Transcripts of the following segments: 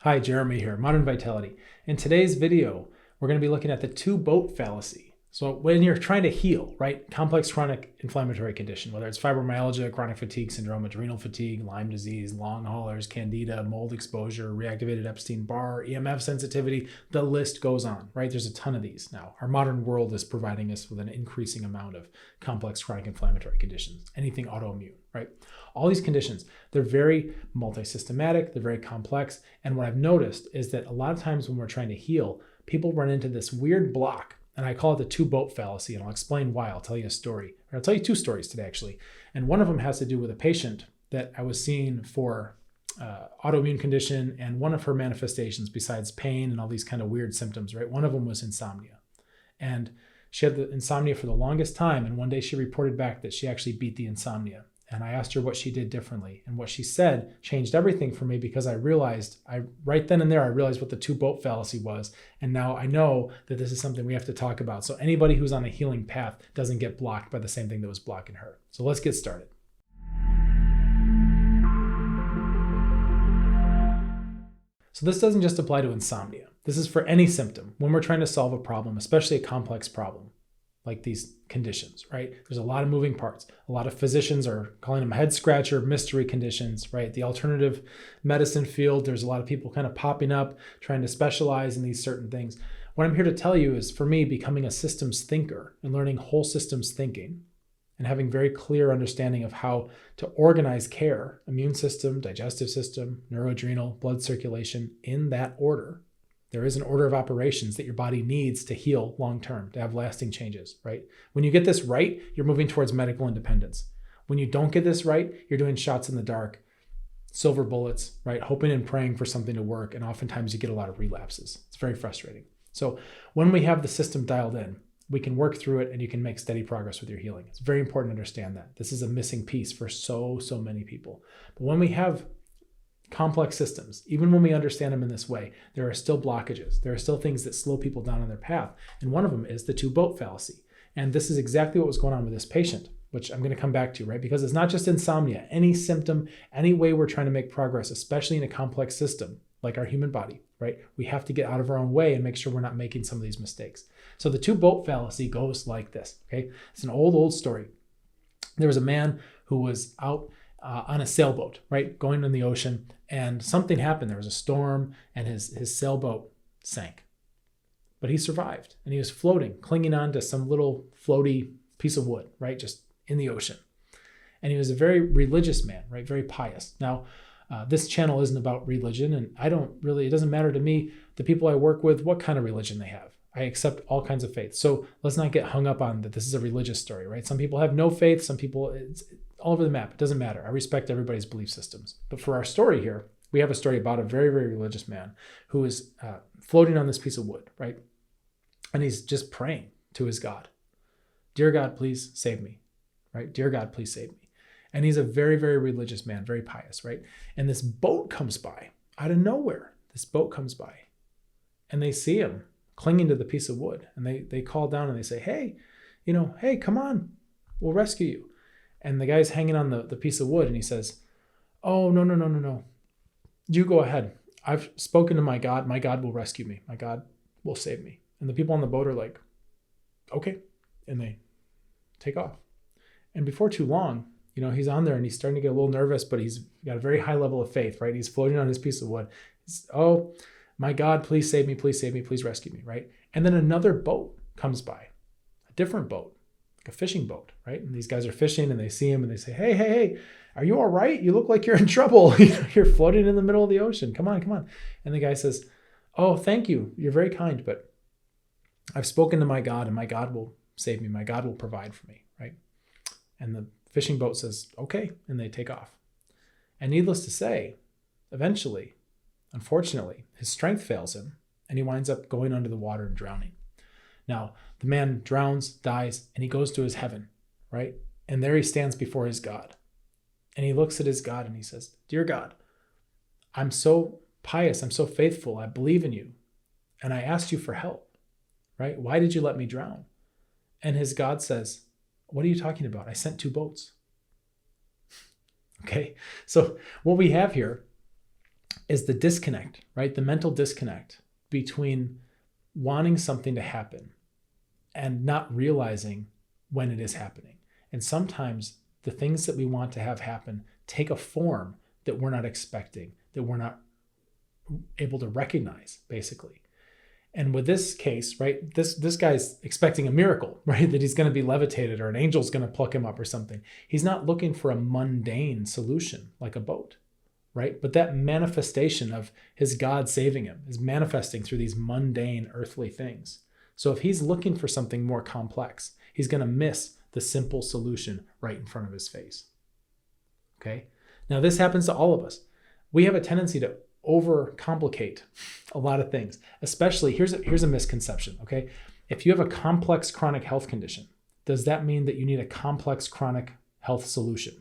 Hi, Jeremy here, Modern Vitality. In today's video, we're going to be looking at the two-boat fallacy. So when you're trying to heal, right, complex chronic inflammatory condition, whether it's fibromyalgia, chronic fatigue syndrome, adrenal fatigue, Lyme disease, long haulers, candida, mold exposure, reactivated Epstein-Barr, EMF sensitivity, the list goes on, right? There's a ton of these now. Our modern world is providing us with an increasing amount of complex chronic inflammatory conditions, anything autoimmune, right? All these conditions, they're very multi-systematic, they're very complex. And what I've noticed is that a lot of times when we're trying to heal, people run into this weird block. And I call it the two-boat fallacy, and I'll explain why. I'll tell you a story. Or I'll tell you two stories today, actually. And one of them has to do with a patient that I was seeing for autoimmune condition, and one of her manifestations, besides pain and all these kind of weird symptoms, right? One of them was insomnia. And she had the insomnia for the longest time, and one day she reported back that she actually beat the insomnia. And I asked her what she did differently. And what she said changed everything for me, because I realized, right then and there, I realized what the two-boat fallacy was. And now I know that this is something we have to talk about. So anybody who's on a healing path doesn't get blocked by the same thing that was blocking her. So let's get started. So this doesn't just apply to insomnia. This is for any symptom when we're trying to solve a problem, especially a complex problem like these conditions, right? There's a lot of moving parts. A lot of physicians are calling them head scratcher, mystery conditions, right? The alternative medicine field, there's a lot of people kind of popping up, trying to specialize in these certain things. What I'm here to tell you is, for me, becoming a systems thinker and learning whole systems thinking and having very clear understanding of how to organize care, immune system, digestive system, neuroadrenal, blood circulation, in that order. There is an order of operations that your body needs to heal long-term, to have lasting changes, right? When you get this right, you're moving towards medical independence. When you don't get this right, you're doing shots in the dark, silver bullets, right? Hoping and praying for something to work. And oftentimes you get a lot of relapses. It's very frustrating. So when we have the system dialed in, we can work through it and you can make steady progress with your healing. It's very important to understand that. This is a missing piece for so many people. But when we have complex systems, even when we understand them in this way, there are still blockages. There are still things that slow people down on their path. And one of them is the two-boat fallacy. And this is exactly what was going on with this patient, which I'm going to come back to, right? Because it's not just insomnia. Any symptom, any way we're trying to make progress, especially in a complex system like our human body, right? We have to get out of our own way and make sure we're not making some of these mistakes. So the two-boat fallacy goes like this, okay? It's an old story. There was a man who was out on a sailboat, right? Going in the ocean, and something happened. There was a storm and his sailboat sank. But he survived, and he was floating, clinging on to some little floaty piece of wood, right? Just in the ocean. And he was a very religious man, right? Very pious. Now, this channel isn't about religion, and it doesn't matter to me, the people I work with, what kind of religion they have. I accept all kinds of faith. So let's not get hung up on that this is a religious story, right? Some people have no faith, some people, it's all over the map. It doesn't matter. I respect everybody's belief systems. But for our story here, we have a story about a very religious man who is floating on this piece of wood, right? And he's just praying to his God. Dear God, please save me, right? Dear God, please save me. And he's a very religious man, very pious, right? And this boat comes by out of nowhere. This boat comes by and they see him clinging to the piece of wood. And they call down and they say, hey, hey, come on, we'll rescue you. And the guy's hanging on the piece of wood and he says, oh, no. You go ahead. I've spoken to my God. My God will rescue me. My God will save me. And the people on the boat are like, okay. And they take off. And before too long, he's on there and he's starting to get a little nervous, but he's got a very high level of faith, right? He's floating on his piece of wood. Oh, my God, please save me, please save me, please rescue me, right? And then another boat comes by, a different boat, like a fishing boat, right? And these guys are fishing and they see him and they say, hey, are you all right? You look like you're in trouble. You're floating in the middle of the ocean. Come on. And the guy says, oh, thank you. You're very kind, but I've spoken to my God and my God will save me. My God will provide for me, right? And the fishing boat says, okay. And they take off. And needless to say, eventually, unfortunately, his strength fails him and he winds up going under the water and drowning. Now, the man drowns, dies, and he goes to his heaven, right? And there he stands before his God. And he looks at his God and he says, dear God, I'm so pious, I'm so faithful, I believe in you, and I asked you for help, right? Why did you let me drown? And his God says, what are you talking about? I sent two boats. Okay, so what we have here is the disconnect, right? The mental disconnect between wanting something to happen and not realizing when it is happening. And sometimes the things that we want to have happen take a form that we're not expecting, that we're not able to recognize, basically. And with this case, right, this guy's expecting a miracle, right? That he's going to be levitated or an angel's going to pluck him up or something. He's not looking for a mundane solution like a boat, right? But that manifestation of his God saving him is manifesting through these mundane earthly things. So if he's looking for something more complex, he's going to miss the simple solution right in front of his face. Okay? Now this happens to all of us. We have a tendency to overcomplicate a lot of things. Especially, here's a misconception, okay? If you have a complex chronic health condition, does that mean that you need a complex chronic health solution?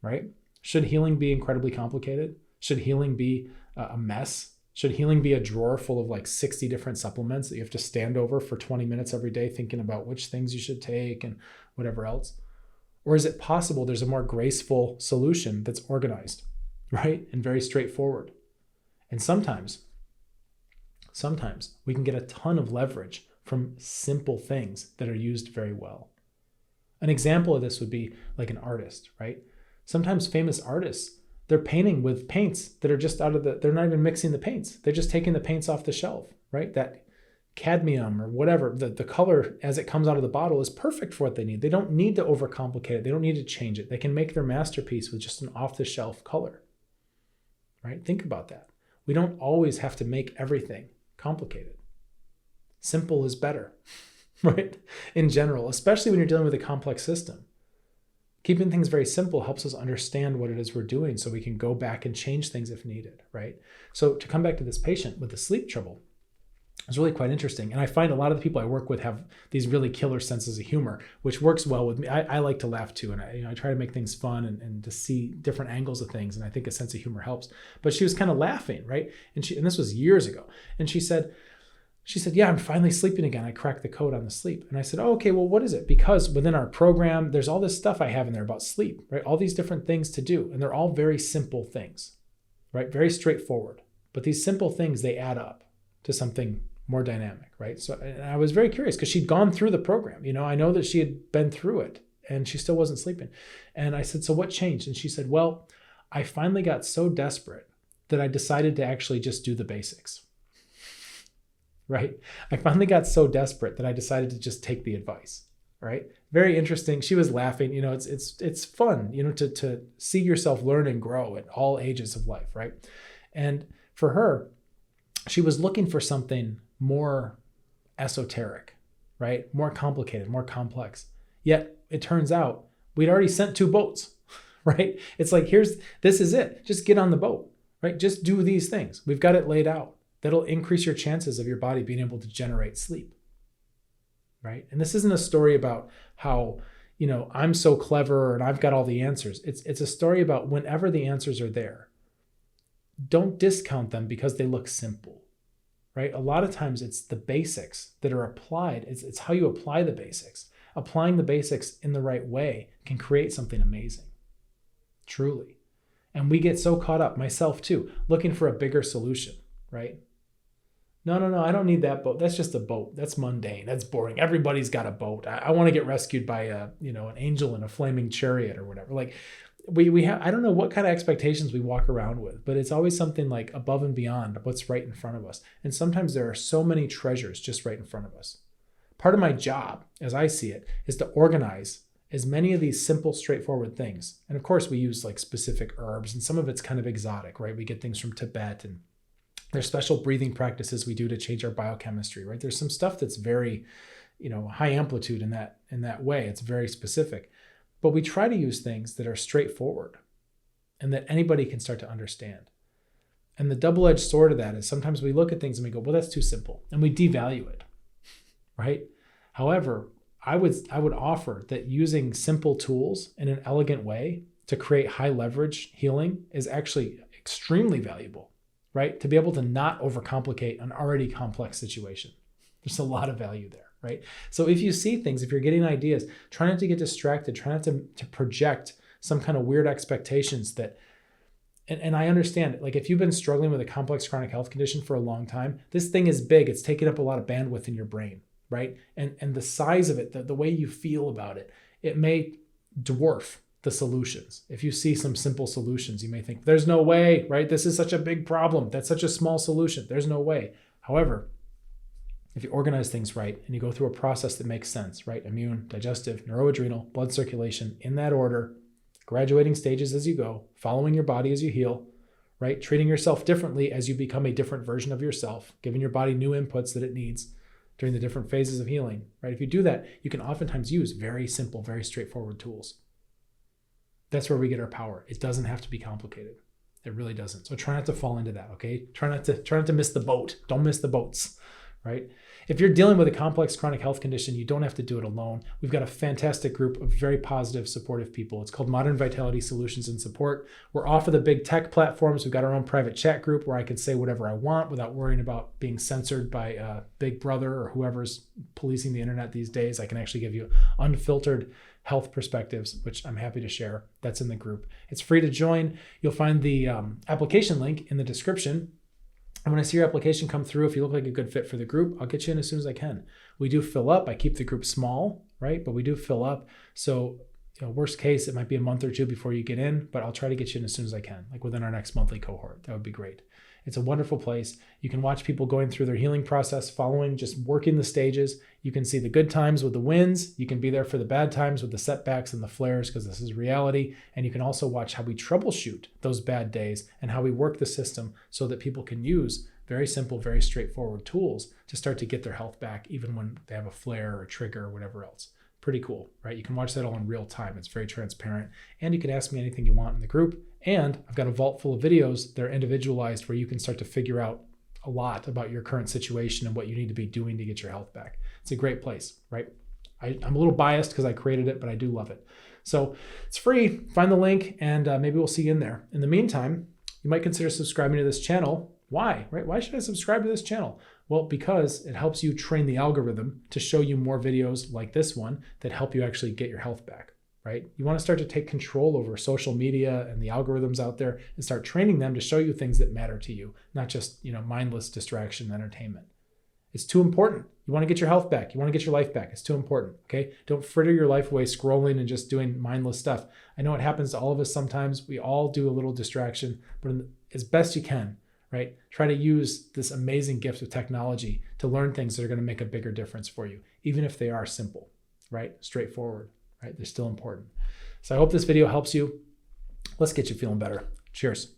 Right? Should healing be incredibly complicated? Should healing be a mess? Should healing be a drawer full of like 60 different supplements that you have to stand over for 20 minutes every day thinking about which things you should take and whatever else? Or is it possible there's a more graceful solution that's organized, right? And very straightforward. And sometimes we can get a ton of leverage from simple things that are used very well. An example of this would be like an artist, right? Sometimes famous artists, they're painting with paints that are just they're not even mixing the paints. They're just taking the paints off the shelf, right? That cadmium or whatever, the color as it comes out of the bottle is perfect for what they need. They don't need to overcomplicate it. They don't need to change it. They can make their masterpiece with just an off-the-shelf color, right? Think about that. We don't always have to make everything complicated. Simple is better, right? In general, especially when you're dealing with a complex system. Keeping things very simple helps us understand what it is we're doing so we can go back and change things if needed, right? So to come back to this patient with the sleep trouble, it's really quite interesting. And I find a lot of the people I work with have these really killer senses of humor, which works well with me. I like to laugh too. And I try to make things fun and to see different angles of things. And I think a sense of humor helps. But she was kind of laughing, right? And this was years ago. And she said, yeah, I'm finally sleeping again. I cracked the code on the sleep. And I said, oh, okay, well, what is it? Because within our program, there's all this stuff I have in there about sleep, right? All these different things to do. And they're all very simple things, right? Very straightforward. But these simple things, they add up to something more dynamic, right? So and I was very curious because she'd gone through the program. I know that she had been through it and she still wasn't sleeping. And I said, so what changed? And she said, well, I finally got so desperate that I decided to actually just do the basics. Right? I finally got so desperate that I decided to just take the advice, right? Very interesting. She was laughing. It's fun, to see yourself learn and grow at all ages of life, right? And for her, she was looking for something more esoteric, right? More complicated, more complex. Yet it turns out we'd already sent 2 boats, right? It's like, this is it. Just get on the boat, right? Just do these things. We've got it laid out. That'll increase your chances of your body being able to generate sleep, right? And this isn't a story about how, I'm so clever and I've got all the answers. It's a story about whenever the answers are there, don't discount them because they look simple, right? A lot of times it's the basics that are applied. It's how you apply the basics. Applying the basics in the right way can create something amazing, truly. And we get so caught up, myself too, looking for a bigger solution, right? No, I don't need that boat. That's just a boat. That's mundane. That's boring. Everybody's got a boat. I want to get rescued by an angel in a flaming chariot or whatever. Like we have, I don't know what kind of expectations we walk around with, but it's always something like above and beyond what's right in front of us. And sometimes there are so many treasures just right in front of us. Part of my job, as I see it, is to organize as many of these simple, straightforward things. And of course we use like specific herbs and some of it's kind of exotic, right? We get things from Tibet and there's special breathing practices we do to change our biochemistry, right? There's some stuff that's very, high amplitude in that way. It's very specific. But we try to use things that are straightforward and that anybody can start to understand. And the double-edged sword of that is sometimes we look at things and we go, well, that's too simple. And we devalue it, right? However, I would offer that using simple tools in an elegant way to create high leverage healing is actually extremely valuable. Right? To be able to not overcomplicate an already complex situation. There's a lot of value there, right? So if you see things, if you're getting ideas, try not to get distracted, try not to project some kind of weird expectations that And I understand it. Like if you've been struggling with a complex chronic health condition for a long time, this thing is big. It's taking up a lot of bandwidth in your brain, right? And the size of it, the way you feel about it, it may dwarf the solutions. If you see some simple solutions, you may think, there's no way, right? This is such a big problem. That's such a small solution. There's no way. However, if you organize things right and you go through a process that makes sense, right? Immune, digestive, neuroadrenal, blood circulation, in that order, graduating stages as you go, following your body as you heal, right? Treating yourself differently as you become a different version of yourself, giving your body new inputs that it needs during the different phases of healing, right? If you do that, you can oftentimes use very simple, very straightforward tools. That's where we get our power. It doesn't have to be complicated. It really doesn't. So try not to fall into that, okay? Try not to miss the boat. Don't miss the boats, right? If you're dealing with a complex chronic health condition, you don't have to do it alone. We've got a fantastic group of very positive, supportive people. It's called Modern Vitality Solutions and Support. We're off of the big tech platforms. We've got our own private chat group where I can say whatever I want without worrying about being censored by Big Brother or whoever's policing the internet these days. I can actually give you unfiltered health perspectives, which I'm happy to share. That's in the group. It's free to join. You'll find the application link in the description. And when I see your application come through, if you look like a good fit for the group, I'll get you in as soon as I can. We do fill up. I keep the group small, right? But we do fill up. So, worst case, it might be a month or two before you get in, but I'll try to get you in as soon as I can, like within our next monthly cohort. That would be great. It's a wonderful place. You can watch people going through their healing process, following, just working the stages. You can see the good times with the wins. You can be there for the bad times with the setbacks and the flares, because this is reality. And you can also watch how we troubleshoot those bad days and how we work the system so that people can use very simple, very straightforward tools to start to get their health back, even when they have a flare or a trigger or whatever else. Pretty cool, right? You can watch that all in real time. It's very transparent. And you can ask me anything you want in the group. And I've got a vault full of videos that are individualized where you can start to figure out a lot about your current situation and what you need to be doing to get your health back. It's a great place, right? I'm a little biased because I created it, but I do love it. So it's free. Find the link and maybe we'll see you in there. In the meantime, you might consider subscribing to this channel. Why, right? Why should I subscribe to this channel? Well, because it helps you train the algorithm to show you more videos like this one that help you actually get your health back, right? You want to start to take control over social media and the algorithms out there and start training them to show you things that matter to you, not just, mindless distraction and entertainment. It's too important. You want to get your health back. You want to get your life back. It's too important, okay? Don't fritter your life away scrolling and just doing mindless stuff. I know it happens to all of us sometimes. We all do a little distraction, but as best you can, right? Try to use this amazing gift of technology to learn things that are going to make a bigger difference for you, even if they are simple, right? Straightforward, right? They're still important. So I hope this video helps you. Let's get you feeling better. Cheers.